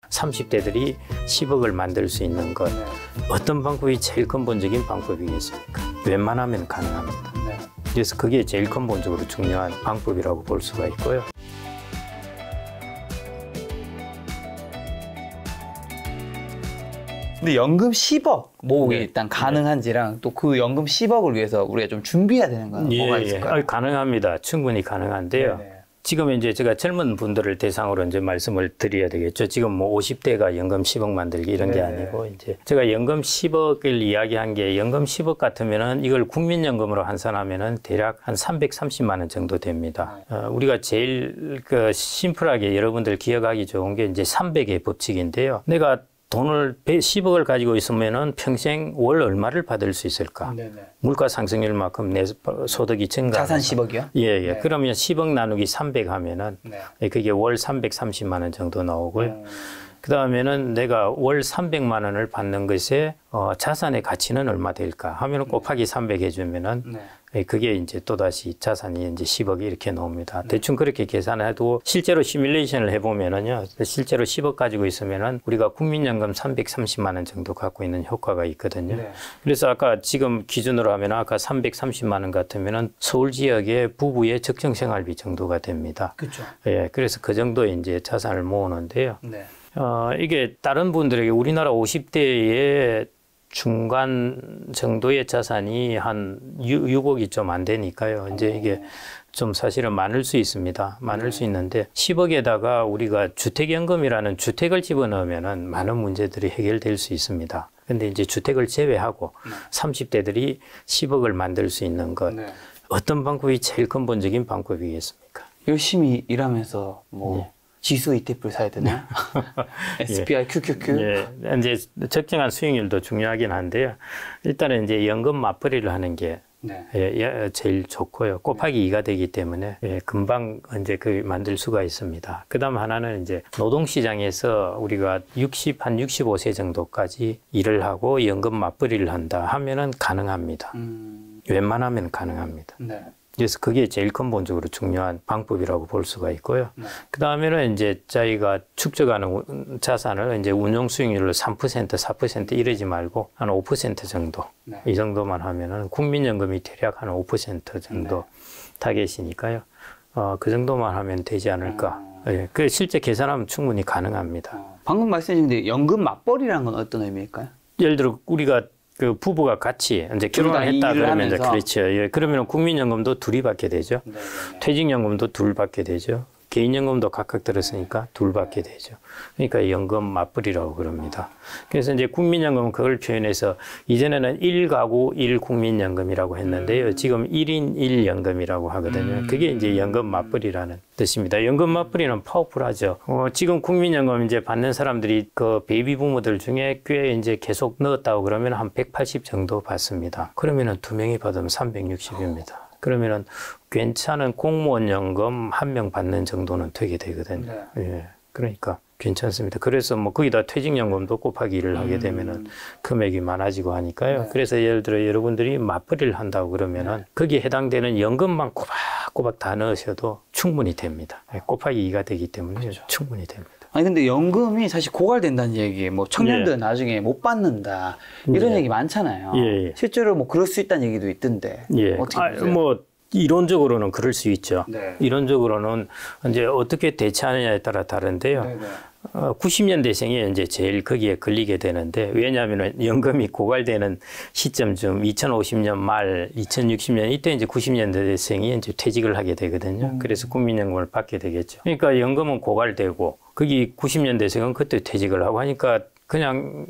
30대들이 10억을 만들 수 있는 것. 어떤 방법이 제일 근본적인 방법이겠습니까? 웬만하면 가능합니다. 그래서 그게 제일 근본적으로 중요한 방법이라고 볼 수가 있고요. 근데 연금 10억 모으기 일단 가능한지랑 또 그 연금 10억을 위해서 우리가 좀 준비해야 되는 건 뭐가 있을까요? 가능합니다. 충분히 가능한데요. 지금 이제 제가 젊은 분들을 대상으로 이제 말씀을 드려야 되겠죠. 지금 뭐 50대가 연금 10억 만들기 이런 게 아니고 이제 제가 연금 10억을 이야기한 게 연금 10억 같으면은 이걸 국민연금으로 환산하면은 대략 한 330만 원 정도 됩니다. 우리가 제일 그 심플하게 여러분들 기억하기 좋은 게 이제 300의 법칙인데요. 내가 돈을 10억을 가지고 있으면은 평생 월 얼마를 받을 수 있을까? 물가 상승률만큼 내 소득이 증가. 자산 10억이요? 예. 그러면 10억 나누기 300 하면은 그게 월 330만 원 정도 나오고요. 그 다음에는 내가 월 300만 원을 받는 것에 자산의 가치는 얼마 될까 하면은 곱하기 300 해주면은 그게 이제 또다시 자산이 이제 10억이 이렇게 나옵니다. 대충 그렇게 계산해도 실제로 시뮬레이션을 해보면은요, 실제로 10억 가지고 있으면은 우리가 국민연금 330만 원 정도 갖고 있는 효과가 있거든요. 그래서 아까 지금 기준으로 하면 아까 330만 원 같으면은 서울 지역의 부부의 적정 생활비 정도가 됩니다. 그렇죠. 예, 그래서 그 정도 이제 자산을 모으는데요. 이게 다른 분들에게 우리나라 50대의 중간 정도의 자산이 한 6억이 좀 안 되니까요. 이제 이게 좀 사실은 많을 수 있습니다. 많을 수 있는데 10억에다가 우리가 주택연금이라는 주택을 집어넣으면은 많은 문제들이 해결될 수 있습니다. 근데 이제 주택을 제외하고 30대들이 10억을 만들 수 있는 것. 어떤 방법이 제일 근본적인 방법이겠습니까? 열심히 일하면서 뭐 지수 ETF를 사야 되나요? SPY, QQQ? 예, 이제 적정한 수익률도 중요하긴 한데요. 일단은 이제 연금 맞벌이를 하는 게 제일 좋고요. 곱하기 2가 되기 때문에 금방 이제 그 만들 수가 있습니다. 그다음 하나는 이제 노동시장에서 우리가 한 65세 정도까지 일을 하고 연금 맞벌이를 한다 하면은 가능합니다. 웬만하면 가능합니다. 그래서 그게 제일 근본적으로 중요한 방법이라고 볼 수가 있고요. 그 다음에는 이제 저희가 축적하는 자산을 이제 운용 수익률을 3%, 4% 이러지 말고 한 5% 정도, 이 정도만 하면은 국민연금이 대략 한 5% 정도 타겟이니까요. 그 정도만 하면 되지 않을까. 예, 그 실제 계산하면 충분히 가능합니다. 방금 말씀하신 데 연금 맞벌이라는 건 어떤 의미일까요? 예를 들어 우리가 그 부부가 같이 이제 결혼을 했다 그러면 이제 그렇죠. 예, 그러면 국민연금도 둘이 받게 되죠. 퇴직연금도 둘 받게 되죠. 개인연금도 각각 들었으니까 둘 받게 되죠. 그러니까 연금 맞벌이라고 그럽니다. 그래서 이제 국민연금은 그걸 표현해서 이전에는 1가구 1국민연금이라고 했는데요. 지금 1인 1연금이라고 하거든요. 그게 이제 연금 맞벌이라는 뜻입니다. 연금 맞벌이는 파워풀하죠. 지금 국민연금 이제 받는 사람들이 그 베이비 부모들 중에 꽤 이제 계속 넣었다고 그러면 한 180 정도 받습니다. 그러면은 2명이 받으면 360입니다. 그러면은 괜찮은 공무원 연금 1명 받는 정도는 되게 되거든요. 예. 그러니까 괜찮습니다. 그래서 뭐 거기다 퇴직연금도 곱하기 1을 하게 되면은 금액이 많아지고 하니까요. 그래서 예를 들어 여러분들이 맞벌이를 한다고 그러면은 거기에 해당되는 연금만 꼬박꼬박 다 넣으셔도 충분히 됩니다. 곱하기 2가 되기 때문에 충분히 됩니다. 아니 근데 연금이 사실 고갈된다는 얘기, 뭐 청년들 나중에 못 받는다 이런 얘기 많잖아요. 실제로 뭐 그럴 수 있다는 얘기도 있던데 어떻게 보세요? 뭐 이론적으로는 그럴 수 있죠. 이론적으로는 이제 어떻게 대처하느냐에 따라 다른데요. 90년대생이 이제 제일 거기에 걸리게 되는데, 왜냐하면 연금이 고갈되는 시점쯤 2050년 말, 2060년 이때 이제 90년대생이 이제 퇴직을 하게 되거든요. 그래서 국민연금을 받게 되겠죠. 그러니까 연금은 고갈되고 거기 90년대생은 그때 퇴직을 하고 하니까 그냥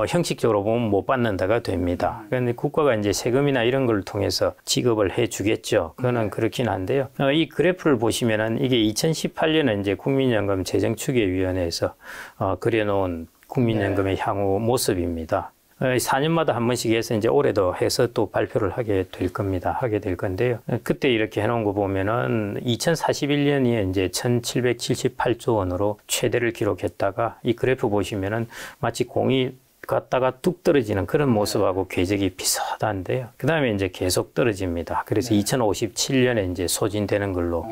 형식적으로 보면 못 받는다가 됩니다. 그런데 국가가 이제 세금이나 이런 걸 통해서 지급을 해 주겠죠. 그거는 그렇긴 한데요. 이 그래프를 보시면은 이게 2018년에 이제 국민연금 재정추계위원회에서 그려놓은 국민연금의 향후 모습입니다. 4년마다 한 번씩 해서 이제 올해도 해서 또 발표를 하게 될 겁니다. 하게 될 건데요. 그때 이렇게 해놓은 거 보면은 2041년이 이제 1778조 원으로 최대를 기록했다가 이 그래프 보시면은 마치 공이 갔다가 뚝 떨어지는 그런 모습하고 궤적이 비슷한데요. 그 다음에 이제 계속 떨어집니다. 그래서 2057년에 이제 소진되는 걸로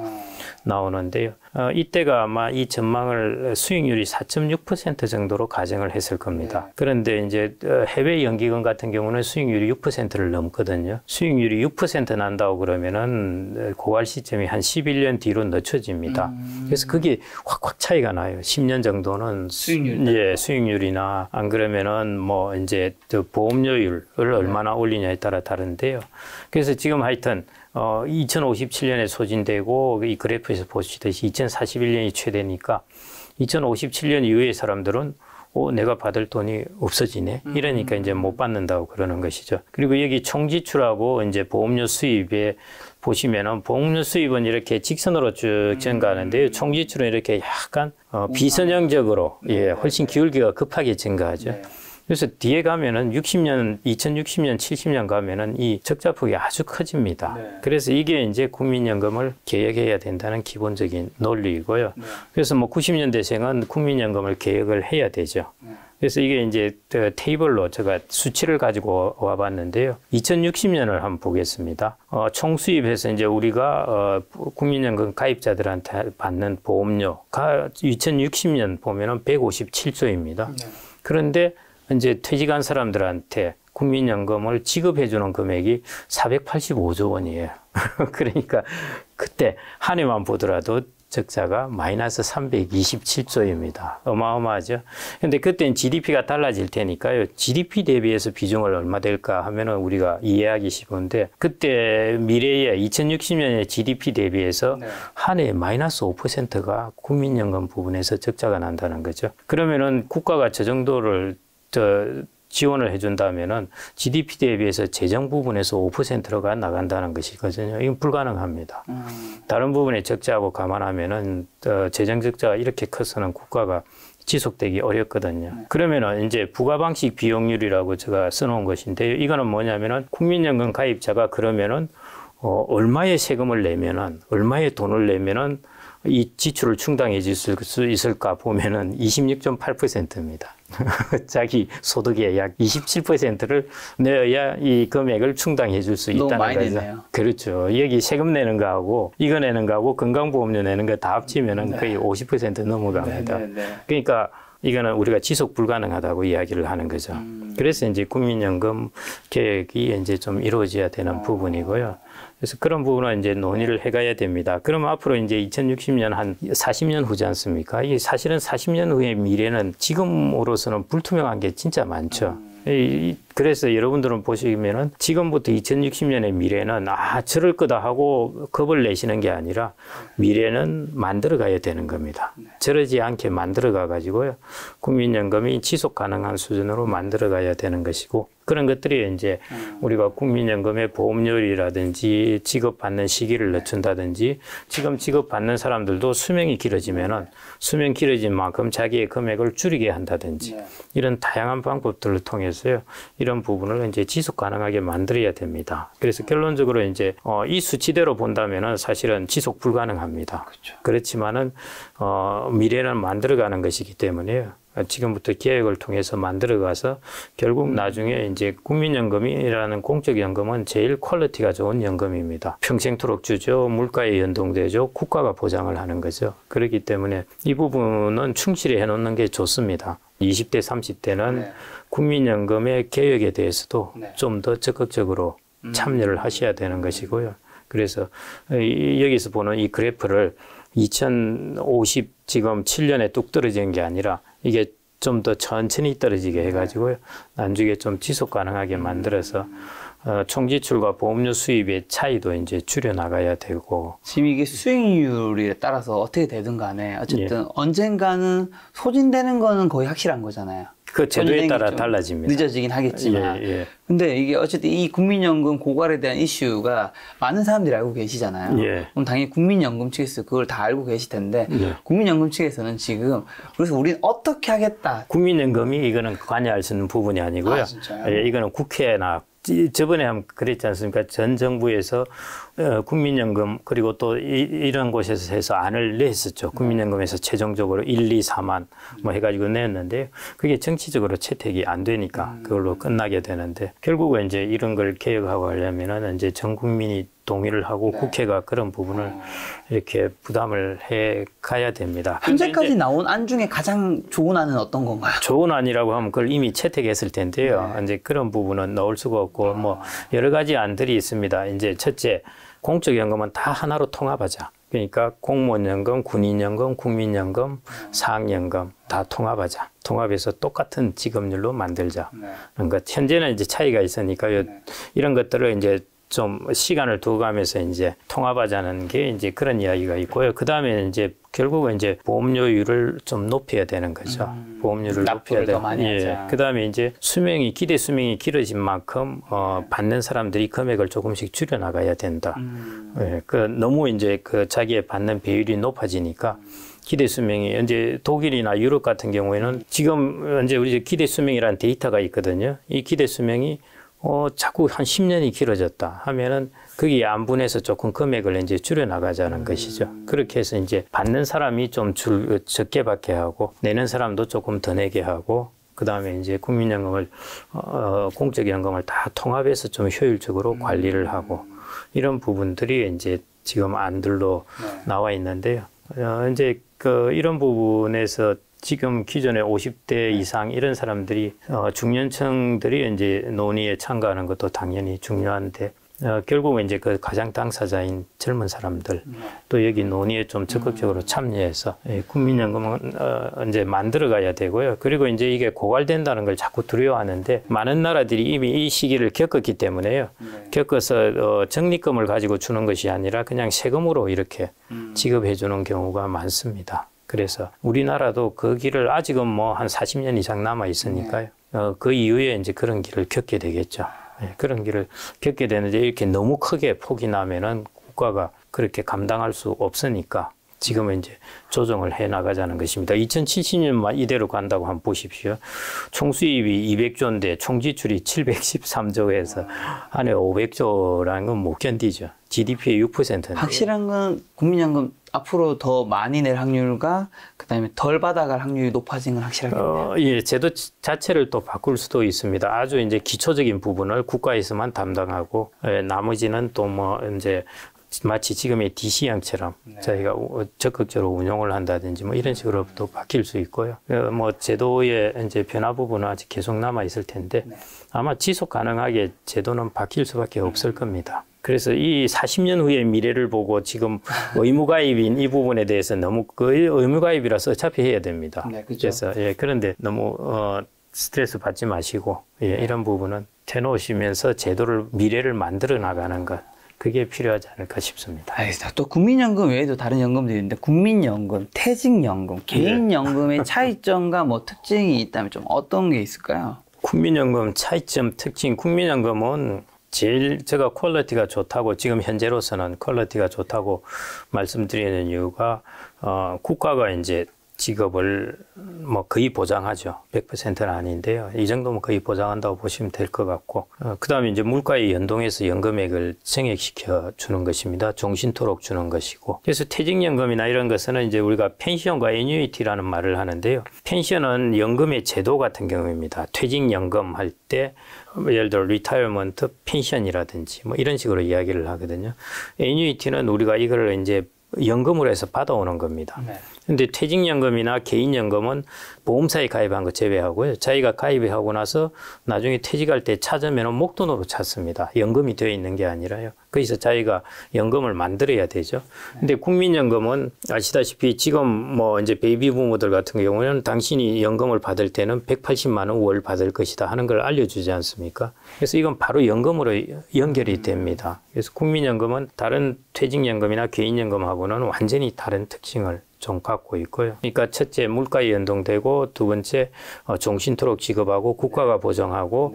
나오는데요. 이때가 아마 이 전망을 수익률이 4.6% 정도로 가정을 했을 겁니다. 그런데 이제 해외 연기금 같은 경우는 수익률이 6%를 넘거든요. 수익률이 6% 난다고 그러면은 고갈 시점이 한 11년 뒤로 늦춰집니다. 그래서 그게 확 차이가 나요. 10년 정도는 수익률이나 안 그러면은 뭐 이제 보험료율을 얼마나 올리냐에 따라 다른데요. 그래서 지금 하여튼 2057년에 소진되고 이 그래프에서 보시듯이 2041년이 최대니까 2057년 이후의 사람들은 내가 받을 돈이 없어지네. 이러니까 이제 못 받는다고 그러는 것이죠. 그리고 여기 총지출하고 이제 보험료 수입에 보시면은 보험료 수입은 이렇게 직선으로 쭉 증가하는데요. 총지출은 이렇게 약간 비선형적으로 훨씬 기울기가 급하게 증가하죠. 그래서 뒤에 가면은 2060년, 70년 가면은 이 적자폭이 아주 커집니다. 그래서 이게 이제 국민연금을 개혁해야 된다는 기본적인 논리이고요. 그래서 뭐 90년대생은 국민연금을 개혁을 해야 되죠. 그래서 이게 이제 테이블로 제가 수치를 가지고 와봤는데요. 2060년을 한번 보겠습니다. 총 수입해서 이제 우리가 국민연금 가입자들한테 받는 보험료가 2060년 보면은 157조입니다. 그런데 이제 퇴직한 사람들한테 국민연금을 지급해주는 금액이 485조 원이에요. 그러니까 그때 한 해만 보더라도 적자가 마이너스 327조입니다. 어마어마하죠. 근데 그때는 GDP가 달라질 테니까요. GDP 대비해서 비중을 얼마 될까 하면은 우리가 이해하기 쉬운데 그때 미래에 2060년에 GDP 대비해서 한 해 마이너스 5%가 국민연금 부분에서 적자가 난다는 거죠. 그러면은 국가가 저 정도를 지원을 해준다면은 GDP 대비해서 재정 부분에서 5%가 나간다는 것이거든요. 이건 불가능합니다. 다른 부분에 적자하고 감안하면은 재정 적자가 이렇게 커서는 국가가 지속되기 어렵거든요. 그러면은 이제 부가방식 비용률이라고 제가 써놓은 것인데요. 이거는 뭐냐면은 국민연금 가입자가 그러면은 얼마의 세금을 내면은 얼마의 돈을 내면은 이 지출을 충당해 줄 수 있을까 보면은 26.8%입니다. 자기 소득의 약 27%를 내야 이 금액을 충당해 줄 수 있다는 너무 많이 거죠. 내네요. 그렇죠. 여기 세금 내는 거하고 이거 내는 거하고 건강보험료 내는 거 다 합치면은 거의 50% 넘어갑니다. 그러니까 이거는 우리가 지속 불가능하다고 이야기를 하는 거죠. 그래서 이제 국민연금 계획이 이제 좀 이루어져야 되는 부분이고요. 그래서 그런 부분은 이제 논의를 해가야 됩니다. 그럼 앞으로 이제 2060년 한 40년 후지 않습니까? 이 사실은 40년 후의 미래는 지금으로서는 불투명한 게 진짜 많죠. 그래서 여러분들은 보시면은 지금부터 2060년의 미래는 저럴 거다 하고 겁을 내시는 게 아니라 미래는 만들어 가야 되는 겁니다. 저러지 않게 만들어 가 가지고요. 국민연금이 지속 가능한 수준으로 만들어 가야 되는 것이고 그런 것들이 이제 우리가 국민연금의 보험료율이라든지 지급받는 시기를 늦춘다든지 지금 지급받는 사람들도 수명이 길어지면은 수명 길어진 만큼 자기의 금액을 줄이게 한다든지 이런 다양한 방법들을 통해서요. 이런 부분을 이제 지속 가능하게 만들어야 됩니다. 그래서 결론적으로 이제 이 수치대로 본다면은 사실은 지속 불가능합니다. 그렇죠. 그렇지만은 미래는 만들어가는 것이기 때문에요. 지금부터 계획을 통해서 만들어가서 결국 나중에 이제 국민연금이라는 공적연금은 제일 퀄리티가 좋은 연금입니다. 평생토록 주죠. 물가에 연동되죠. 국가가 보장을 하는 거죠. 그렇기 때문에 이 부분은 충실히 해놓는 게 좋습니다. 20대, 30대는 국민연금의 개혁에 대해서도 좀 더 적극적으로 참여를 하셔야 되는 것이고요. 그래서 여기서 보는 이 그래프를 2050 지금 7년에 뚝 떨어지는 게 아니라 이게 좀 더 천천히 떨어지게 해가지고요. 나중에 좀 지속 가능하게 만들어서 총지출과 보험료 수입의 차이도 이제 줄여 나가야 되고. 지금 이게 수익률에 따라서 어떻게 되든 간에 어쨌든 언젠가는 소진되는 거는 거의 확실한 거잖아요. 그 제도에 따라 달라집니다. 늦어지긴 하겠지만. 근데 이게 어쨌든 이 국민연금 고갈에 대한 이슈가 많은 사람들이 알고 계시잖아요. 그럼 당연히 국민연금 측에서 그걸 다 알고 계실 텐데 국민연금 측에서는 지금 그래서 우리는 어떻게 하겠다. 국민연금이 이거는 관여할 수 있는 부분이 아니고요. 이거는 국회나 저번에 한번 그랬지 않습니까? 전 정부에서 국민연금 그리고 또 이런 곳에서 해서 안을 냈었죠. 국민연금에서 최종적으로 1, 2, 4만 뭐 해가지고 냈는데 그게 정치적으로 채택이 안 되니까 그걸로 끝나게 되는데 결국은 이제 이런 걸 개혁하고 하려면은 이제 전 국민이 동의를 하고 네. 국회가 그런 부분을 이렇게 부담을 해 가야 됩니다. 현재까지 나온 안 중에 가장 좋은 안은 어떤 건가요? 좋은 안이라고 하면 그걸 이미 채택했을 텐데요. 네. 이제 그런 부분은 넣을 수가 없고 뭐 여러 가지 안들이 있습니다. 이제 첫째, 공적연금은 다 하나로 통합하자. 그러니까 공무원연금, 군인연금, 국민연금, 사학연금 다 통합하자. 통합해서 똑같은 지급률로 만들자. 그러니까 현재는 이제 차이가 있으니까요. 이런 것들을 이제 좀 시간을 두고 가면서 이제 통합하자는 게 이제 그런 이야기가 있고요. 그 다음에 이제 결국은 이제 보험료율을 좀 높여야 되는 거죠. 보험료를 높여야 되는. 예. 그 다음에 이제 기대 수명이 길어진 만큼 받는 사람들이 금액을 조금씩 줄여 나가야 된다. 예. 너무 이제 자기의 받는 배율이 높아지니까. 기대 수명이 이제 독일이나 유럽 같은 경우에는 지금 이제 우리 기대 수명이라는 데이터가 있거든요. 이 기대 수명이 자꾸 한 10년이 길어졌다 하면은 거기에 안분해서 조금 금액을 이제 줄여 나가자는 것이죠. 그렇게 해서 이제 받는 사람이 좀 적게 받게 하고 내는 사람도 조금 더 내게 하고 그 다음에 이제 국민연금을 공적연금을 다 통합해서 좀 효율적으로 관리를 하고 이런 부분들이 이제 지금 안들로 나와 있는데요. 이제 이런 부분에서 지금 기존에 50대 이상 이런 사람들이 중년층들이 이제 논의에 참가하는 것도 당연히 중요한데 결국은 이제 가장 당사자인 젊은 사람들 또 여기 논의에 좀 적극적으로 참여해서 국민연금은 이제 만들어가야 되고요. 그리고 이제 이게 고갈된다는 걸 자꾸 두려워하는데 많은 나라들이 이미 이 시기를 겪었기 때문에요. 겪어서 적립금을 가지고 주는 것이 아니라 그냥 세금으로 이렇게 지급해 주는 경우가 많습니다. 그래서 우리나라도 그 길을 아직은 뭐 한 40년 이상 남아 있으니까요. 그 이후에 이제 그런 길을 겪게 되겠죠. 그런 길을 겪게 되는데 이렇게 너무 크게 폭이 나면은 국가가 그렇게 감당할 수 없으니까 지금은 이제 조정을 해 나가자는 것입니다. 2070년만 이대로 간다고 한번 보십시오. 총수입이 200조인데 총지출이 713조에서 한 해 500조라는 건 못 견디죠. GDP의 6%인데. 확실한 건 국민연금 앞으로 더 많이 낼 확률과 그다음에 덜 받아갈 확률이 높아진 건 확실하겠네요. 예, 제도 자체를 또 바꿀 수도 있습니다. 아주 이제 기초적인 부분을 국가에서만 담당하고 나머지는 또 뭐 이제 마치 지금의 DC형처럼 저희가 적극적으로 운용을 한다든지 뭐 이런 식으로 또 바뀔 수 있고요. 뭐 제도의 이제 변화 부분은 아직 계속 남아 있을 텐데 아마 지속 가능하게 제도는 바뀔 수밖에 없을 겁니다. 그래서 이 40년 후의 미래를 보고 지금 의무가입인 이 부분에 대해서 너무 의무가입이라서 어차피 해야 됩니다. 네, 그렇죠. 그래서 그런데 너무 스트레스 받지 마시고 이런 부분은 해놓으시면서 제도를 미래를 만들어 나가는 것. 그게 필요하지 않을까 싶습니다. 알겠습니다. 또 국민연금 외에도 다른 연금들이 있는데 국민연금, 퇴직연금, 개인연금의 차이점과 뭐 특징이 있다면 좀 어떤 게 있을까요? 국민연금 차이점, 특징. 국민연금은 제일 제가 퀄리티가 좋다고 지금 현재로서는 퀄리티가 좋다고 말씀드리는 이유가 국가가 이제 지급을 뭐 거의 보장하죠. 100%는 아닌데요. 이 정도면 거의 보장한다고 보시면 될 것 같고 그 다음에 이제 물가에 연동해서 연금액을 증액시켜 주는 것입니다. 종신토록 주는 것이고 그래서 퇴직연금이나 이런 것은 이제 우리가 펜션과 애뉴이티라는 말을 하는데요. 펜션은 연금의 제도 같은 경우입니다. 퇴직연금 할 때 예를 들어 리타이어먼트 펜션이라든지 뭐 이런 식으로 이야기를 하거든요. 애뉴이티는 우리가 이걸 이제 연금으로 해서 받아오는 겁니다. 근데 퇴직연금이나 개인연금은 보험사에 가입한 거 제외하고요. 자기가 가입하고 나서 나중에 퇴직할 때 찾으면 목돈으로 찾습니다. 연금이 되어 있는 게 아니라요. 거기서 자기가 연금을 만들어야 되죠. 근데 국민연금은 아시다시피 지금 뭐 이제 베이비 부모들 같은 경우는 당신이 연금을 받을 때는 180만 원 월 받을 것이다 하는 걸 알려주지 않습니까? 그래서 이건 바로 연금으로 연결이 됩니다. 그래서 국민연금은 다른 퇴직연금이나 개인연금하고는 완전히 다른 특징을 좀 갖고 있고요. 그러니까 첫째 물가에 연동되고 두 번째 종신토록 지급하고 국가가 보정하고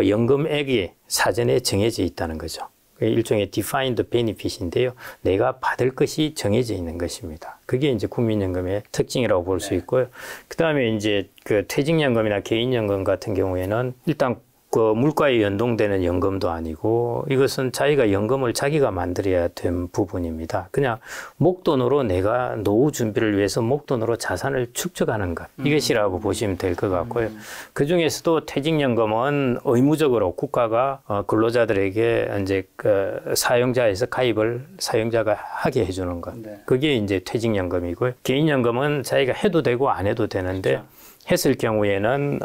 연금액이 사전에 정해져 있다는 거죠. 일종의 defined benefit인데요. 내가 받을 것이 정해져 있는 것입니다. 그게 이제 국민연금의 특징이라고 볼 수 있고요. 그 다음에 이제 그 퇴직연금이나 개인연금 같은 경우에는 일단 그 물가에 연동되는 연금도 아니고 이것은 자기가 연금을 자기가 만들어야 된 부분입니다. 그냥 목돈으로 내가 노후 준비를 위해서 목돈으로 자산을 축적하는 것 이것이라고 보시면 될 것 같고요. 그 중에서도 퇴직연금은 의무적으로 국가가 근로자들에게 이제 그 사용자에서 가입을 사용자가 하게 해주는 것. 네. 그게 이제 퇴직연금이고요. 개인연금은 자기가 해도 되고 안 해도 되는데 그렇죠. 했을 경우에는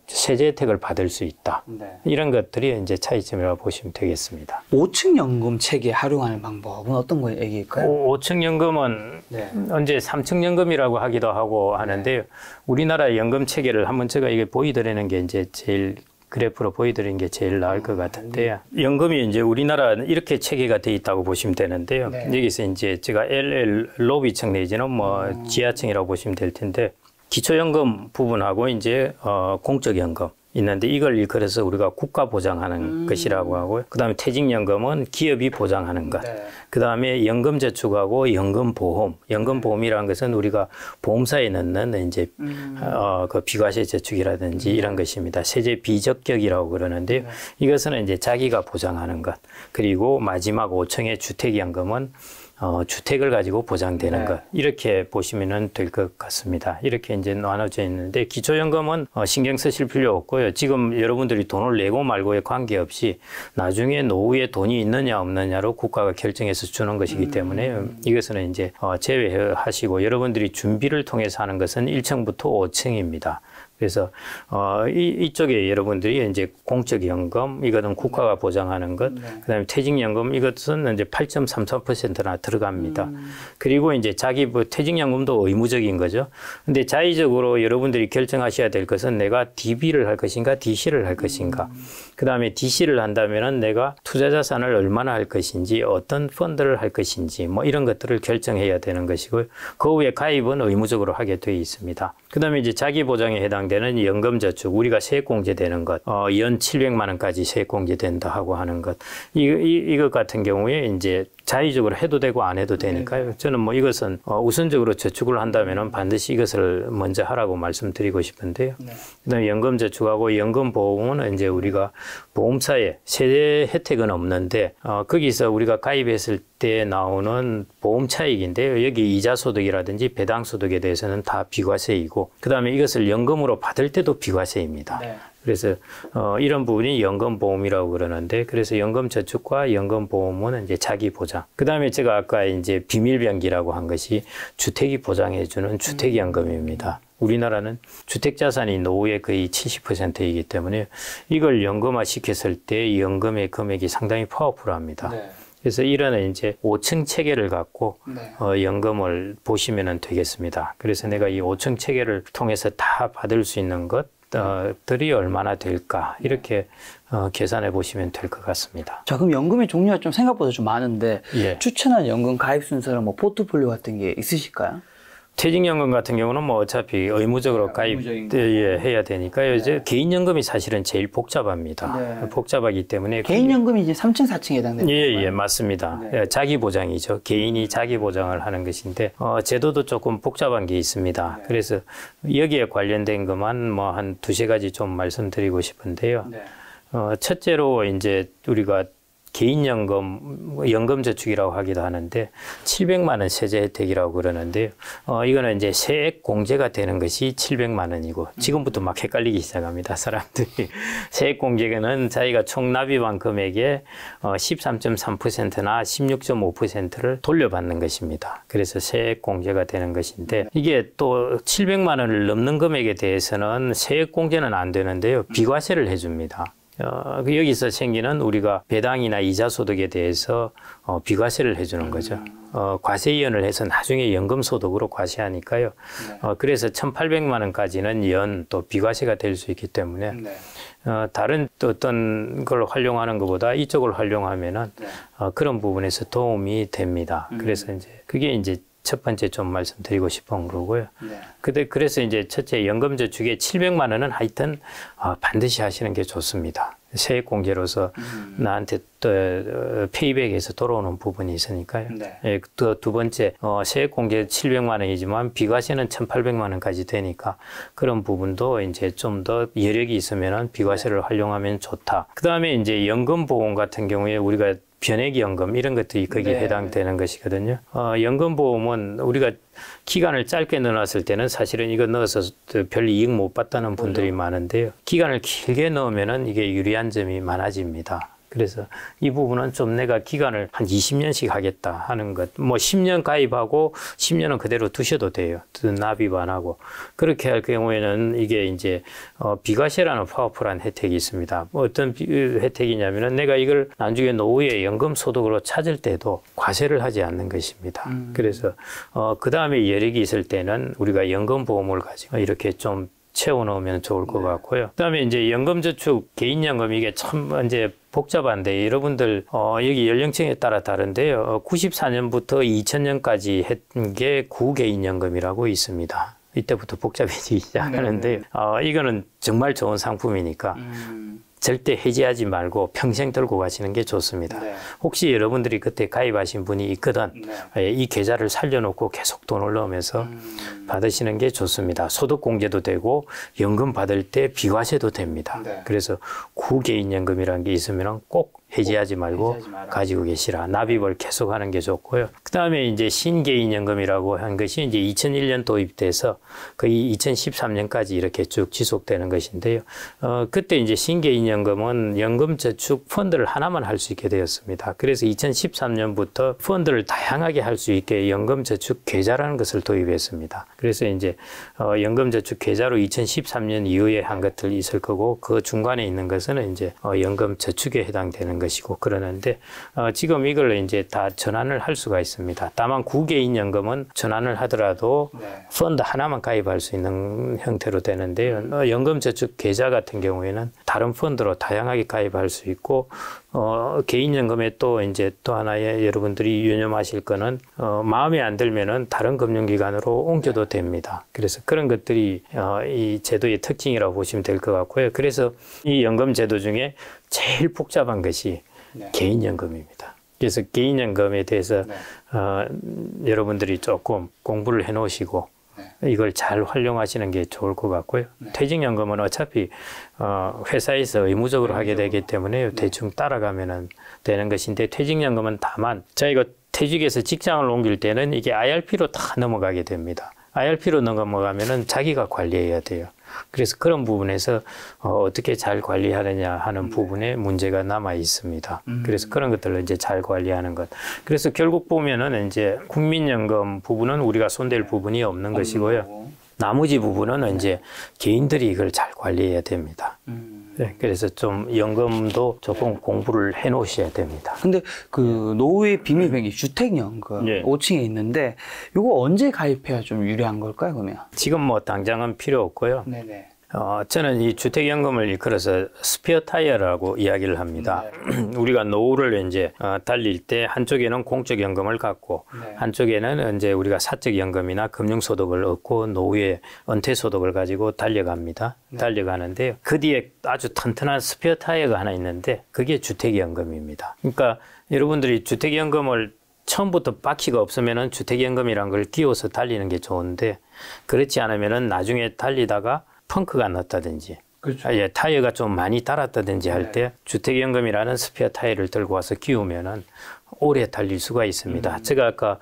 세제 혜택을 받을 수 있다. 네. 이런 것들이 이제 차이점이라고 보시면 되겠습니다. 5층 연금 체계 활용하는 방법은 어떤 거 얘기일까요? 5층 연금은 네. 이제 3층 연금이라고 하기도 하고 하는데요. 우리나라 연금 체계를 한번 제가 이게 보여드리는 게 이제 제일 그래프로 보여드리는 게 제일 나을 것 같은데요. 연금이 이제 우리나라는 이렇게 체계가 돼 있다고 보시면 되는데요. 네. 여기서 이제 제가 LL 로비층 내지는 뭐 지하층이라고 보시면 될 텐데. 기초연금 부분하고 이제 공적연금 있는데 이걸 일컬어서 우리가 국가 보장하는 것이라고 하고요. 그다음에 퇴직연금은 기업이 보장하는 것. 네. 그다음에 연금저축하고 연금보험. 연금보험이라는 것은 우리가 보험사에 넣는 이제 그 비과세 저축이라든지 이런 것입니다. 세제 비적격이라고 그러는데요. 네. 이것은 이제 자기가 보장하는 것. 그리고 마지막 5층의 주택연금은 주택을 가지고 보장되는 네. 것 이렇게 보시면 될 것 같습니다. 이렇게 이제 나눠져 있는데 기초연금은 신경 쓰실 필요 없고요. 지금 여러분들이 돈을 내고 말고에 관계없이 나중에 노후에 돈이 있느냐 없느냐로 국가가 결정해서 주는 것이기 때문에 이것은 이제 제외하시고 여러분들이 준비를 통해서 하는 것은 1층부터 5층입니다. 그래서 이쪽에 여러분들이 이제 공적연금 이거는 국가가 보장하는 것, 네. 그다음에 퇴직연금 이것은 이제 8.33%나 들어갑니다. 그리고 이제 자기 퇴직연금도 의무적인 거죠. 근데 자의적으로 여러분들이 결정하셔야 될 것은 내가 DB를 할 것인가, DC를 할 것인가. 그다음에 DC를 한다면은 내가 투자 자산을 얼마나 할 것인지, 어떤 펀드를 할 것인지, 뭐 이런 것들을 결정해야 되는 것이고요. 그 후에 가입은 의무적으로 하게 되어 있습니다. 그다음에 이제 자기 보장에 해당되는 연금저축, 우리가 세액공제되는 것, 연 700만 원까지 세액공제된다 하고 하는 것, 이것 같은 경우에 이제 자의적으로 해도 되고 안 해도 되니까요. 네. 저는 뭐 이것은 우선적으로 저축을 한다면은 반드시 이것을 먼저 하라고 말씀드리고 싶은데요. 네. 그다음에 연금저축하고 연금보험은 이제 우리가 보험사에 세제 혜택은 없는데 거기서 우리가 가입했을 때 나오는 보험 차익인데요. 여기 이자소득이라든지 배당소득에 대해서는 다 비과세이고 그다음에 이것을 연금으로 받을 때도 비과세입니다. 네. 그래서 이런 부분이 연금보험이라고 그러는데 그래서 연금저축과 연금보험은 이제 자기 보장. 그다음에 제가 아까 이제 비밀병기라고 한 것이 주택이 보장해주는 주택연금입니다. 우리나라는 주택자산이 노후의 거의 70%이기 때문에 이걸 연금화 시켰을 때 연금의 금액이 상당히 파워풀합니다. 네. 그래서 이런 이제 5층 체계를 갖고 네. 연금을 보시면 되겠습니다. 그래서 내가 이 5층 체계를 통해서 다 받을 수 있는 것들이 얼마나 될까 이렇게 계산해 보시면 될 것 같습니다. 자, 그럼 연금의 종류가 좀 생각보다 좀 많은데 예. 추천한 연금 가입 순서랑 뭐 포트폴리오 같은 게 있으실까요? 퇴직연금 같은 경우는 뭐 어차피 의무적으로 가입해야 되니까요. 네. 이제 개인연금이 사실은 제일 복잡합니다. 네. 복잡하기 때문에 개인연금이 이제 3층, 4층에 해당되는 건가요? 예, 맞습니다. 네. 자기 보장이죠. 개인이 자기 보장을 하는 것인데 제도도 조금 복잡한 게 있습니다. 네. 그래서 여기에 관련된 것만 뭐 한 두세 가지 좀 말씀드리고 싶은데요. 네. 첫째로 이제 우리가 개인연금, 연금저축이라고 하기도 하는데 700만 원 세제 혜택이라고 그러는데요. 이거는 이제 세액 공제가 되는 것이 700만 원이고 지금부터 막 헷갈리기 시작합니다. 사람들이. 세액 공제는 자기가 총 납입한 금액의 13.3%나 16.5%를 돌려받는 것입니다. 그래서 세액 공제가 되는 것인데 이게 또 700만 원을 넘는 금액에 대해서는 세액 공제는 안 되는데요. 비과세를 해줍니다. 여기서 생기는 우리가 배당이나 이자 소득에 대해서 비과세를 해주는 거죠. 과세 이연을 해서 나중에 연금 소득으로 과세하니까요. 네. 그래서 1,800만 원까지는 연 또 비과세가 될 수 있기 때문에 네. 다른 어떤 걸 활용하는 것보다 이쪽을 활용하면은 네. 그런 부분에서 도움이 됩니다. 그래서 이제 그게 이제 첫 번째 좀 말씀드리고 싶은 거고요. 네. 그래서 이제 첫째 연금저축에 700만 원은 하여튼 반드시 하시는 게 좋습니다. 세액공제로서 나한테 또 페이백에서 돌아오는 부분이 있으니까요. 네. 예, 또 두 번째 세액공제 700만 원이지만 비과세는 1,800만 원까지 되니까 그런 부분도 이제 좀 더 여력이 있으면은 비과세를 활용하면 좋다. 그 다음에 이제 연금보험 같은 경우에 우리가 변액연금 이런 것들이 거기에 해당되는 것이거든요. 연금보험은 우리가 기간을 짧게 넣어놨을 때는 사실은 이거 넣어서 별 이익 못 봤다는 분들이 많은데요. 기간을 길게 넣으면은 이게 유리한 점이 많아집니다. 그래서 이 부분은 좀 내가 기간을 한 20년씩 하겠다 하는 것. 뭐 10년 가입하고 10년은 그대로 두셔도 돼요. 납입 안 하고. 그렇게 할 경우에는 이게 이제 비과세라는 파워풀한 혜택이 있습니다. 어떤 혜택이냐면은 내가 이걸 나중에 노후에 연금 소득으로 찾을 때도 과세를 하지 않는 것입니다. 그래서 그 다음에 여력이 있을 때는 우리가 연금보험을 가지고 이렇게 좀 채워넣으면 좋을 것 같고요. 그다음에 이제 연금저축, 개인연금 이게 참 이제 복잡한데 여러분들 여기 연령층에 따라 다른데요. 94년부터 2000년까지 했던 게 구개인연금이라고 있습니다. 이때부터 복잡해지기 시작하는데요. 이거는 정말 좋은 상품이니까 절대 해지하지 말고 평생 들고 가시는 게 좋습니다. 네. 혹시 여러분들이 그때 가입하신 분이 있거든 이 계좌를 살려놓고 계속 돈을 넣으면서 받으시는 게 좋습니다. 소득공제도 되고 연금 받을 때 비과세도 됩니다. 네. 그래서 구개인연금이라는 게 있으면 꼭 해지하지 말고 가지고 계시라. 납입을 계속하는 게 좋고요. 그 다음에 이제 신개인연금이라고 한 것이 이제 2001년 도입돼서 거의 2013년까지 이렇게 쭉 지속되는 것인데요. 그때 이제 신개인연금은 연금저축 펀드를 하나만 할 수 있게 되었습니다. 그래서 2013년부터 펀드를 다양하게 할 수 있게 연금저축 계좌라는 것을 도입했습니다. 그래서 이제 연금저축 계좌로 2013년 이후에 한 것들 있을 거고 그 중간에 있는 것은 이제 연금저축에 해당되는 것이고 그러는데 지금 이걸 이제 다 전환을 할 수가 있습니다. 다만 구개인연금은 전환을 하더라도 펀드 하나만 가입할 수 있는 형태로 되는데요. 연금저축 계좌 같은 경우에는 다른 펀드로 다양하게 가입할 수 있고 개인연금에 또 이제 또 하나의 여러분들이 유념하실 거는 마음에 안 들면은 다른 금융기관으로 옮겨도 됩니다. 그래서 그런 것들이 이 제도의 특징이라고 보시면 될 것 같고요. 그래서 이 연금제도 중에 제일 복잡한 것이 개인연금입니다. 그래서 개인연금에 대해서 여러분들이 조금 공부를 해놓으시고 이걸 잘 활용하시는 게 좋을 것 같고요. 퇴직연금은 어차피 회사에서 의무적으로 하게 되기 때문에 대충 따라가면 되는 것인데 퇴직연금은 다만 저희가 퇴직해서 직장을 옮길 때는 이게 IRP로 다 넘어가게 됩니다. IRP로 넘어가면은 자기가 관리해야 돼요. 그래서 그런 부분에서 어떻게 잘 관리하느냐 하는 부분에 문제가 남아 있습니다. 그래서 그런 것들을 이제 잘 관리하는 것. 그래서 결국 보면은 이제 국민연금 부분은 우리가 손댈 부분이 없는 것이고요. 나머지 부분은 이제 개인들이 이걸 잘 관리해야 됩니다. 네, 그래서 좀 연금도 조금 공부를 해 놓으셔야 됩니다. 근데 그 노후의 비밀병기 주택연금 5층에 있는데 이거 언제 가입해야 좀 유리한 걸까요, 그러면? 지금 뭐 당장은 필요 없고요. 네네. 저는 이 주택연금을 일컬어서 스페어 타이어라고 이야기를 합니다. 우리가 노후를 이제 달릴 때 한쪽에는 공적연금을 갖고 한쪽에는 이제 우리가 사적연금이나 금융소득을 얻고 노후에 은퇴소득을 가지고 달려갑니다. 달려가는데요. 그 뒤에 아주 튼튼한 스페어 타이어가 하나 있는데 그게 주택연금입니다. 그러니까 여러분들이 주택연금을 처음부터 바퀴가 없으면은 주택연금이란 걸 끼워서 달리는 게 좋은데 그렇지 않으면은 나중에 달리다가 펑크가 났다든지 그렇죠. 타이어가 좀 많이 달았다든지 할 때 주택연금이라는 스페어 타이어를 들고 와서 끼우면은 오래 달릴 수가 있습니다. 제가 아까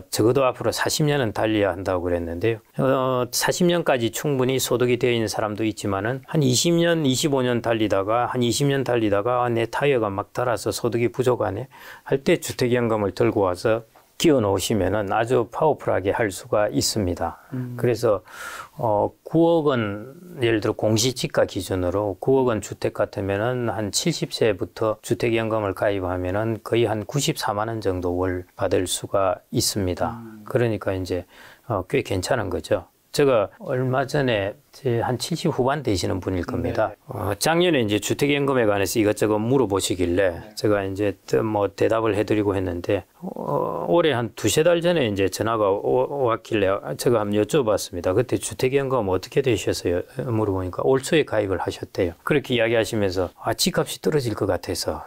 적어도 앞으로 40년은 달려야 한다고 그랬는데요. 40년까지 충분히 소득이 되어 있는 사람도 있지만은 한 20년, 25년 달리다가 한 20년 달리다가 내 타이어가 막 달아서 소득이 부족하네 할 때 주택연금을 들고 와서 끼워 놓으시면은 아주 파워풀하게 할 수가 있습니다. 그래서 9억 원, 예를 들어 공시지가 기준으로 9억 원 주택 같으면은 한 70세부터 주택연금을 가입하면은 거의 한 94만 원 정도 월 받을 수가 있습니다. 그러니까 이제 꽤 괜찮은 거죠. 제가 얼마 전에 한 70 후반 되시는 분일 겁니다. 작년에 이제 주택연금에 관해서 이것저것 물어보시길래 제가 이제 뭐 대답을 해드리고 했는데, 올해 한 두세 달 전에 이제 전화가 왔길래 제가 한번 여쭤봤습니다. 그때 주택연금 어떻게 되셨어요? 물어보니까 올 초에 가입을 하셨대요. 그렇게 이야기하시면서 집값이 떨어질 것 같아서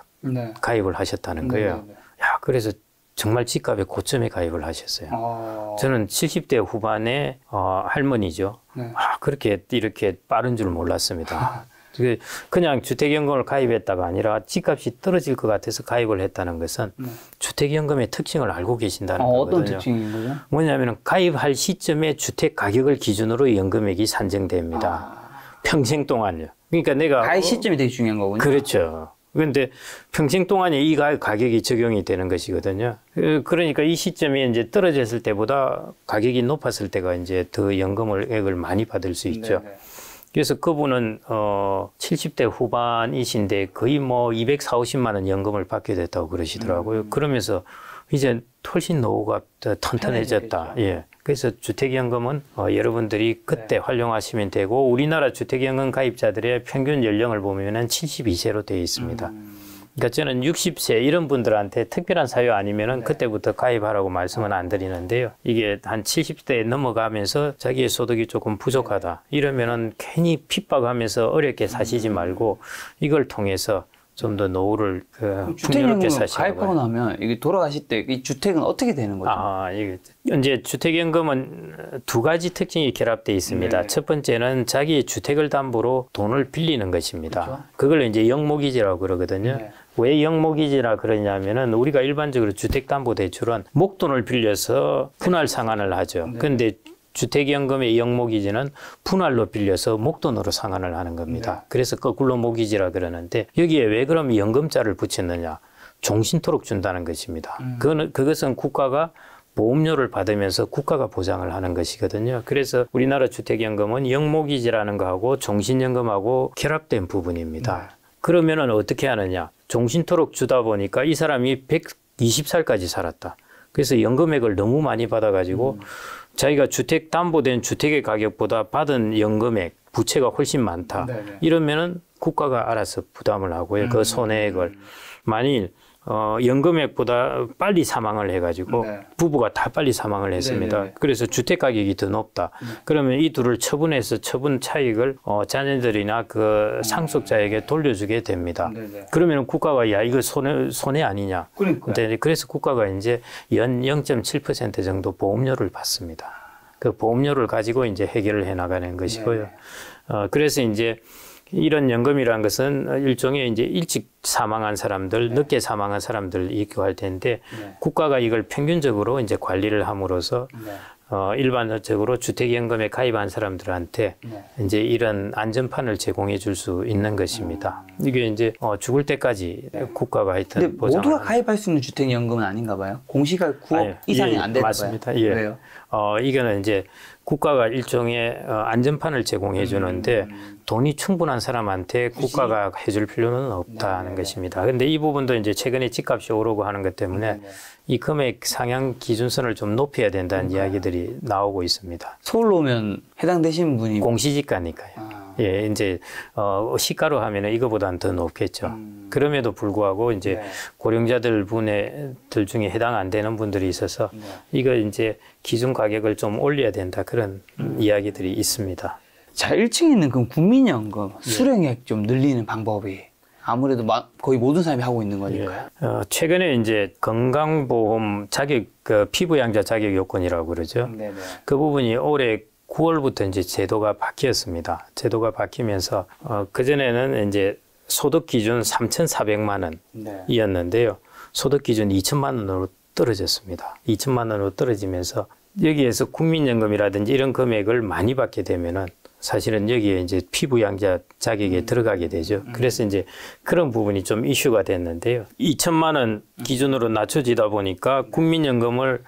가입을 하셨다는 거예요. 야, 그래서 정말 집값의 고점에 가입을 하셨어요. 저는 70대 후반의 할머니죠. 그렇게 이렇게 빠른 줄 몰랐습니다. 그냥 주택연금을 가입했다가 아니라 집값이 떨어질 것 같아서 가입을 했다는 것은 주택연금의 특징을 알고 계신다는 거거든요. 어떤 특징인 거죠? 뭐냐면 가입할 시점에 주택 가격을 기준으로 연금액이 산정됩니다. 평생 동안요. 그러니까 내가 가입 시점이 되게 중요한 거군요. 그렇죠. 그런데 평생 동안에 이 가격이 적용이 되는 것이거든요. 그러니까 이 시점이 이제 떨어졌을 때보다 가격이 높았을 때가 이제 더 연금액을 많이 받을 수 있죠. 네네. 그래서 그분은 70대 후반이신데 거의 뭐 240, 50만 원 연금을 받게 됐다고 그러시더라고요. 그러면서 이제 훨씬 노후가 튼튼해졌다. 예. 그래서 주택연금은 여러분들이 그때 활용하시면 되고, 우리나라 주택연금 가입자들의 평균 연령을 보면은 72세로 되어 있습니다. 그러니까 저는 60세 이런 분들한테 특별한 사유 아니면은 그때부터 가입하라고 말씀은 안 드리는데요. 이게 한 70대에 넘어가면서 자기의 소득이 조금 부족하다 이러면은 괜히 핍박하면서 어렵게 사시지 말고 이걸 통해서 좀 더 노후를 풍요롭게 사시고. 가입하고 나면 이게 돌아가실 때 이 주택은 어떻게 되는 거죠? 이게 이제 주택연금은 두 가지 특징이 결합되어 있습니다. 첫 번째는 자기 주택을 담보로 돈을 빌리는 것입니다. 그렇죠? 그걸 이제 영목이지라고 그러거든요. 왜 영목이지라 그러냐면은 우리가 일반적으로 주택담보대출은 목돈을 빌려서 분할 상환을 하죠. 그런데 주택연금의 영목이지는 분할로 빌려서 목돈으로 상환을 하는 겁니다. 그래서 거꾸로 목이지라 그러는데, 여기에 왜 그럼 연금자를 붙였느냐? 종신토록 준다는 것입니다. 그것은 국가가 보험료를 받으면서 국가가 보장을 하는 것이거든요. 그래서 우리나라 주택연금은 영목이지라는 거하고 종신연금하고 결합된 부분입니다. 그러면은 어떻게 하느냐? 종신토록 주다 보니까 이 사람이 120살까지 살았다. 그래서 연금액을 너무 많이 받아가지고 자기가 주택담보된 주택의 가격보다 받은 연금액, 부채가 훨씬 많다. 이러면은 국가가 알아서 부담을 하고요. 그 손해액을. 만일 연금액보다 빨리 사망을 해가지고 부부가 다 빨리 사망을 했습니다. 그래서 주택 가격이 더 높다. 그러면 이 둘을 처분해서 처분 차익을 자녀들이나 그 상속자에게 돌려주게 됩니다. 그러면 국가가 야 이거 손해 아니냐. 그래서 국가가 이제 연 0.7% 정도 보험료를 받습니다. 그 보험료를 가지고 이제 해결을 해 나가는 것이고요. 그래서 이제 이런 연금이라는 것은 일종의 이제 일찍 사망한 사람들, 늦게 사망한 사람들 이익할 텐데, 국가가 이걸 평균적으로 이제 관리를 함으로써 일반적으로 주택연금에 가입한 사람들한테 이제 이런 안전판을 제공해 줄 수 있는 것입니다. 이게 이제 죽을 때까지 국가가 하여튼 보장. 모두가 가입할 수 있는 주택연금은 아닌가 봐요. 공시가 9억 이상이 안 되는 거예요. 맞습니다. 예. 왜요? 이거는 이제 국가가 일종의 안전판을 제공해 주는데 돈이 충분한 사람한테 국가가 해줄 필요는 없다는 것입니다. 그런데 이 부분도 이제 최근에 집값이 오르고 하는 것 때문에 이 금액 상향 기준선을 좀 높여야 된다는 이야기들이 나오고 있습니다. 서울로 오면 해당되신 분이 공시지가니까요. 예, 이제 시가로 하면은 이거보다는 더 높겠죠. 그럼에도 불구하고 이제 고령자들 분들 중에 해당 안 되는 분들이 있어서 이거 이제 기준 가격을 좀 올려야 된다, 그런 이야기들이 있습니다. 자, 1층에 있는 그 국민연금 수령액 좀 늘리는 방법이 아무래도 거의 모든 사람이 하고 있는 거니까요. 최근에 이제 건강보험 자격, 피부양자 자격 요건이라고 그러죠. 그 부분이 올해 9월부터 이제 제도가 바뀌었습니다. 제도가 바뀌면서 그전에는 이제 소득 기준 3,400만 원이었는데요. 소득 기준 2천만 원으로 떨어졌습니다. 2천만 원으로 떨어지면서 여기에서 국민연금이라든지 이런 금액을 많이 받게 되면은 사실은 여기에 이제 피부양자 자격에 들어가게 되죠. 그래서 이제 그런 부분이 좀 이슈가 됐는데요. 2천만 원 기준으로 낮춰지다 보니까 국민연금을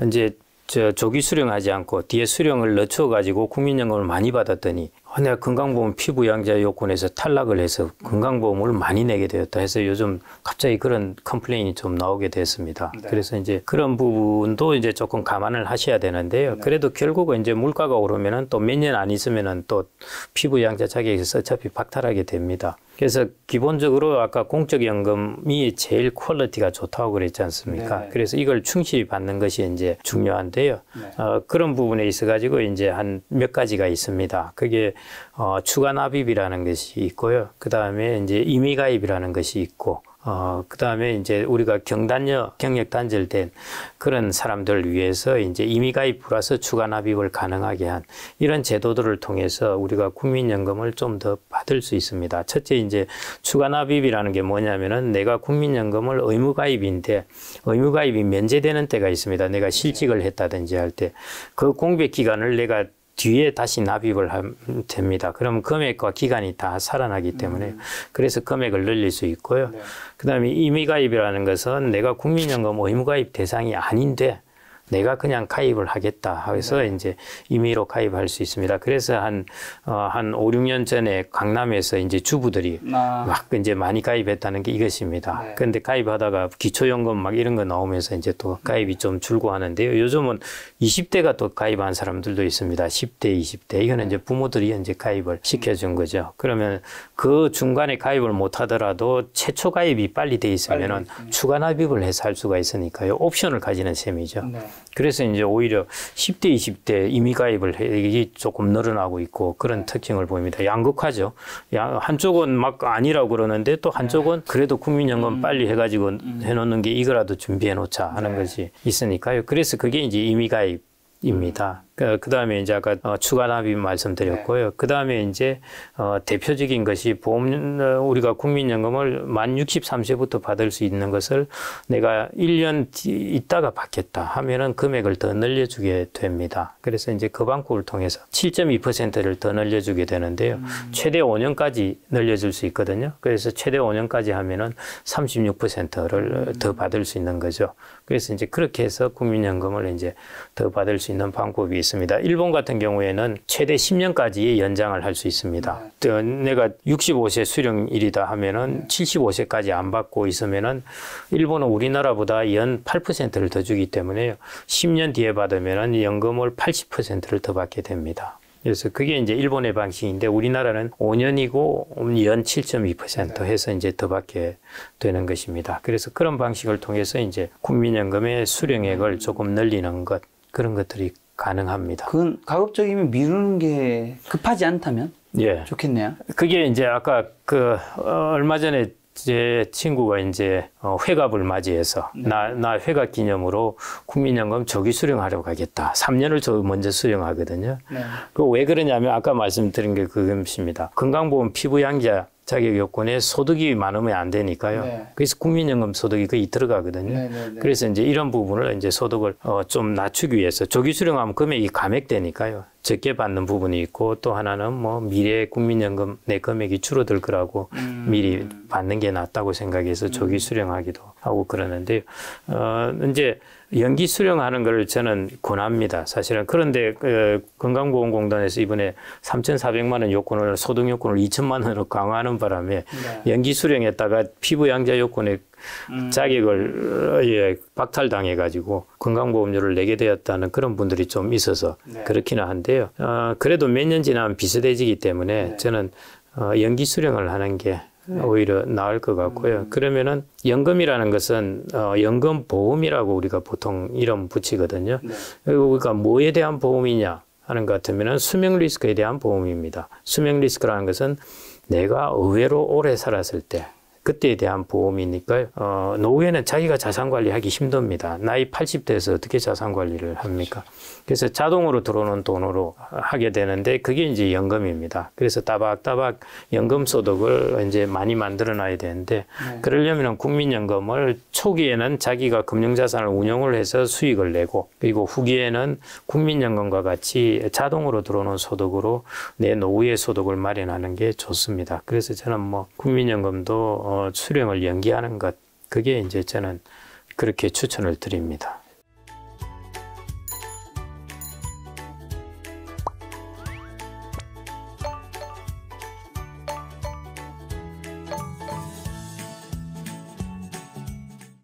이제 조기 수령하지 않고 뒤에 수령을 늦춰 가지고 국민연금을 많이 받았더니 내가 건강보험 피부양자 요건에서 탈락을 해서 건강보험을 많이 내게 되었다 해서 요즘 갑자기 그런 컴플레인이 좀 나오게 됐습니다. 네. 그래서 이제 그런 부분도 이제 조금 감안을 하셔야 되는데요. 네. 그래도 결국은 이제 물가가 오르면은 또 몇 년 안 있으면은 또 피부양자 자격에서 어차피 박탈하게 됩니다. 그래서 기본적으로 아까 공적연금이 제일 퀄리티가 좋다고 그랬지 않습니까? 네. 그래서 이걸 충실히 받는 것이 이제 중요한데요. 네. 그런 부분에 있어 가지고 이제 한 몇 가지가 있습니다. 그게 추가 납입이라는 것이 있고요. 그 다음에 이제 임의가입이라는 것이 있고, 그 다음에 이제 우리가 경력 단절된 그런 사람들을 위해서 이제 임의가입 플러스 추가 납입을 가능하게 한 이런 제도들을 통해서 우리가 국민연금을 좀 더 받을 수 있습니다. 첫째 이제 추가 납입이라는 게 뭐냐면은 내가 국민연금을 의무가입인데 의무가입이 면제되는 때가 있습니다. 내가 실직을 했다든지 할 때 그 공백 기간을 내가 뒤에 다시 납입을 하면 됩니다. 그럼 금액과 기간이 다 살아나기 때문에 그래서 금액을 늘릴 수 있고요. 네. 그다음에 임의가입이라는 것은 내가 국민연금 의무가입 대상이 아닌데 내가 그냥 가입을 하겠다 해서 네. 이제 임의로 가입할 수 있습니다. 그래서 한 5, 6년 전에 강남에서 이제 주부들이 막 이제 많이 가입했다는 게 이것입니다. 네. 그런데 가입하다가 기초연금 막 이런 거 나오면서 이제 또 가입이 좀 줄고 하는데요. 요즘은 20대가 또 가입한 사람들도 있습니다. 10대, 20대. 이거는 이제 부모들이 이제 가입을 시켜준 거죠. 그러면 그 중간에 가입을 못 하더라도 최초 가입이 빨리 돼 있으면은 추가 납입을 해서 할 수가 있으니까요. 옵션을 가지는 셈이죠. 네. 그래서 이제 오히려 10대, 20대 임의가입을 이게 조금 늘어나고 있고 그런 특징을 보입니다. 양극화죠. 한쪽은 막 아니라고 그러는데 또 한쪽은 그래도 국민연금 빨리 해가지고 해놓는 게 이거라도 준비해 놓자 하는 것이 있으니까요. 그래서 그게 이제 임의가입입니다. 그 다음에 이제 아까 추가 납입 말씀드렸고요. 그 다음에 이제 대표적인 것이 우리가 국민연금을 만 63세부터 받을 수 있는 것을 내가 1년 있다가 받겠다 하면은 금액을 더 늘려주게 됩니다. 그래서 이제 그 방법을 통해서 7.2%를 더 늘려주게 되는데요. 최대 5년까지 늘려줄 수 있거든요. 그래서 최대 5년까지 하면은 36%를 더 받을 수 있는 거죠. 그래서 이제 그렇게 해서 국민연금을 이제 더 받을 수 있는 방법이 있습니다. 일본 같은 경우에는 최대 10년까지 연장을 할 수 있습니다. 내가 65세 수령일이다 하면은 75세까지 안 받고 있으면은 일본은 우리나라보다 연 8%를 더 주기 때문에 10년 뒤에 받으면은 연금을 80%를 더 받게 됩니다. 그래서 그게 이제 일본의 방식인데 우리나라는 5년이고 연 7.2% 해서 이제 더 받게 되는 것입니다. 그래서 그런 방식을 통해서 이제 국민연금의 수령액을 조금 늘리는 것, 그런 것들이 가능합니다. 그건 가급적이면 미루는 게 급하지 않다면 예. 좋겠네요. 그게 이제 아까 얼마 전에 제 친구가 이제 회갑을 맞이해서 나 회갑 기념으로 국민연금 조기 수령하려고 가겠다. 3년을 먼저 수령하거든요. 네. 그 왜 그러냐면 아까 말씀드린 게 그것입니다. 건강보험 피부양자 자격 요건에 소득이 많으면 안 되니까요. 네. 그래서 국민연금 소득이 거의 들어가거든요. 네. 그래서 이제 이런 부분을 이제 소득을 좀 낮추기 위해서 조기 수령하면 금액이 감액되니까요. 적게 받는 부분이 있고 또 하나는 뭐 미래 국민연금 내 금액이 줄어들 거라고 미리 받는 게 낫다고 생각해서 조기 수령하기도 하고 그러는데요. 이제 연기 수령하는 걸 저는 권합니다. 사실은. 그런데 건강보험공단에서 이번에 3,400만 원 요건을 소득 요건을 2천만 원으로 강화하는 바람에 네. 연기 수령했다가 피부 양자 요건에 자격을 박탈당해 가지고 건강보험료를 내게 되었다는 그런 분들이 좀 있어서 네. 그렇기는 한데요. 그래도 몇 년 지나면 비슷해지기 때문에 네. 저는 연기 수령을 하는 게 네. 오히려 나을 것 같고요. 그러면은 연금이라는 것은 연금보험이라고 우리가 보통 이름 붙이거든요. 네. 그러니까 뭐에 대한 보험이냐 하는 것 같으면은 수명 리스크에 대한 보험입니다. 수명 리스크라는 것은 내가 의외로 오래 살았을 때 그때에 대한 보험이니까요. 노후에는 자기가 자산 관리하기 힘듭니다. 나이 80대에서 어떻게 자산 관리를 합니까? 그래서 자동으로 들어오는 돈으로 하게 되는데 그게 이제 연금입니다. 그래서 따박따박 연금 소득을 이제 많이 만들어 놔야 되는데 그러려면 국민연금을 초기에는 자기가 금융자산을 운용을 해서 수익을 내고 그리고 후기에는 국민연금과 같이 자동으로 들어오는 소득으로 내 노후의 소득을 마련하는 게 좋습니다. 그래서 저는 뭐 국민연금도 수령을 연기하는 것, 그게 이제 저는 그렇게 추천을 드립니다.